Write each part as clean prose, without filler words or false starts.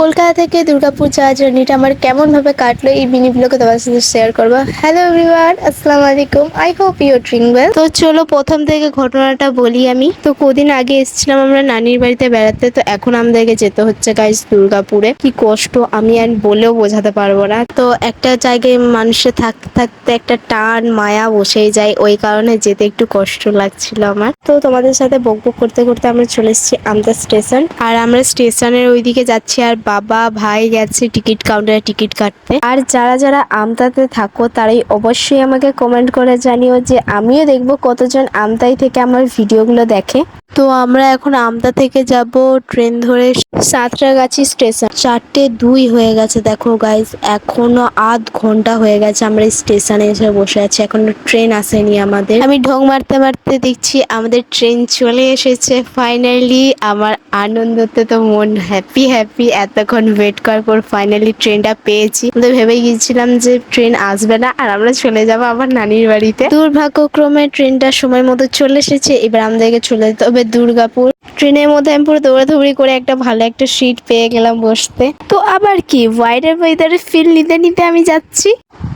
কলকাতা থেকে দুর্গাপুর যাওয়ার জার্নিটা আমার কেমনভাবে কাটলো এই মিনি ব্লগে তোমার সাথে শেয়ার করবো। হ্যালো এভরিওয়ান, আসসালামু আলাইকুম। I hope you are doing well. তো চলো প্রথম থেকে ঘটনাটা বলি আমি। তো কদিন আগে এসেছিলাম আমরা নানির বাড়িতে বেড়াতে, তো এখন আমাদেরকে যেতে হচ্ছে গাইস দুর্গাপুরে। কি কষ্ট আমি আর বলেও বোঝাতে পারবো না। তো একটা জায়গায় মানুষের থাকতে থাকতে একটা টান মায়া বসেই যায়, ওই কারণে যেতে একটু কষ্ট লাগছিল আমার। তো তোমাদের সাথে বকবক করতে করতে আমরা চলে এসেছি আমতা স্টেশন, আর আমরা স্টেশনের ওইদিকে যাচ্ছি, আর বাবা ভাই গেছে টিকিট কাউন্টারে টিকিট কাটতে। আর যারা যারা আমতাতে থাকো তারাই অবশ্যই আমাকে কমেন্ট করে জানিও যে আমিও দেখবো কতজন আমতাই থেকে আমার ভিডিওগুলো দেখে। তো আমরা এখন আমতা থেকে যাব ট্রেন ধরে সাঁতরাগাছি স্টেশন। 4:02 হয়ে গেছে দেখো গাইজ, এখনো আধ ঘন্টা হয়ে গেছে আমরা স্টেশনে এসে বসে আছি, এখনো ট্রেন আসেনি আমাদের। আমি ঢং মারতে মারতে দেখছি আমাদের ট্রেন চলে এসেছে ফাইনালি। আমার আনন্দতে তো মন হ্যাপি হ্যাপি, এতক্ষণ ওয়েট করার পর ফাইনালি ট্রেনটা পেয়েছি। তো ভেবেই গিয়েছিলাম যে ট্রেন আসবে না আর আমরা চলে যাবো আমার নানির বাড়িতে। দুর্ভাগ্যক্রমে ট্রেনটা সময় মতো চলে এসেছে, এবার আমাদেরকে চলে যেতে হবে দুর্গাপুর। ট্রেনের মধ্যে আমি পুরো দৌড়াদৌড়ি করে একটা ভালো একটা সিট পেয়ে গেলাম বসতে। তো আবার কি বাইরের ওয়েদারের ফিল নিতে নিতে আমি যাচ্ছি।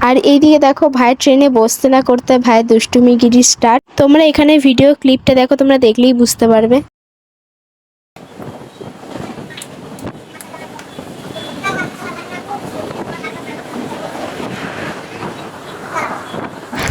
আর এইদিকে দেখো ভাই ট্রেনে বসতে না করতে ভাই দুষ্টুমিগিরি স্টার্ট। তোমরা এখানে ভিডিও ক্লিপটা দেখো, তোমরা দেখলেই বুঝতে পারবে।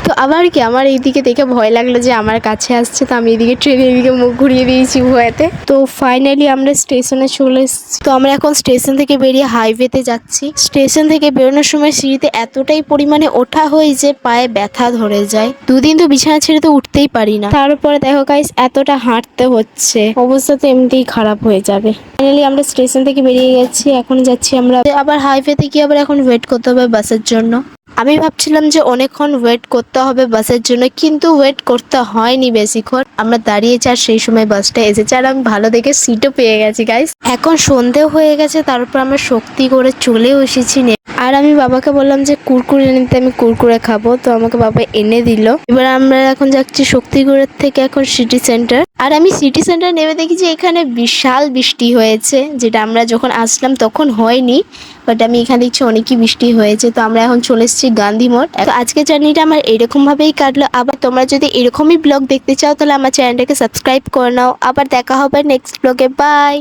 তো আবার কি আমার এইদিকে দেখে ভয় লাগলো যে আমার কাছে আসছে, তো আমি এদিকে ট্রেনের এদিকে মুখ ঘুরিয়ে দিয়েছি ভয়েতে। তো ফাইনালি আমরা স্টেশনে চলে এসেছি। তো আমরা এখন স্টেশন থেকে বেরিয়ে হাইওয়েতে যাচ্ছি। স্টেশন থেকে বেরোনোর সময় সিঁড়িতে এতটাই পরিমাণে ওঠা হয় যে পায়ে ব্যথা ধরে যায়। দুদিন তো বিছানা ছেড়ে তো উঠতেই পারি না, তারপরে দেখো গাইস এতটা হাঁটতে হচ্ছে, অবস্থা তো এমনিতেই খারাপ হয়ে যাবে। ফাইনালি আমরা স্টেশন থেকে বেরিয়ে গেছি, এখন যাচ্ছি আমরা আবার হাইওয়েতে গিয়ে আবার এখন ওয়েট করতে হবে বাসের জন্য। আমি ভাবছিলাম যে অনেকক্ষণ ওয়েট করতে হবে বাসের জন্য, কিন্তু ওয়েট করতে হয়নি বেশিক্ষণ। আমরা দাঁড়িয়েছি আর সেই সময় বাসটা এসেছে, আর আমি ভালো দেখে সিটও পেয়ে গেছি গাইস। এখন সন্ধেও হয়ে গেছে, তারপর আমরা শক্তি করে চলেও এসেছি। আর আমি বাবাকে বললাম যে কুরকুরে নিতে, আমি কুরকুরে খাবো, তো আমাকে বাবা এনে দিল। এবার আমরা এখন যাচ্ছি শক্তিগড়ের থেকে এখন সিটি সেন্টার। আর আমি সিটি সেন্টার নেমে দেখেছি এখানে বিশাল বৃষ্টি হয়েছে, যেটা আমরা যখন আসলাম তখন হয়নি, বাট আমি এখানে দেখছি অনেকই বৃষ্টি হয়েছে। তো আমরা এখন চলে এসেছি গান্ধী মোড়। তো আজকের জার্নিটা আমার এরকম ভাবেই কাটলো। আবার তোমরা যদি এরকমই ব্লগ দেখতে চাও তাহলে আমার চ্যানেলটাকে সাবস্ক্রাইব করে নাও। আবার দেখা হবে নেক্সট ব্লগে, বাই।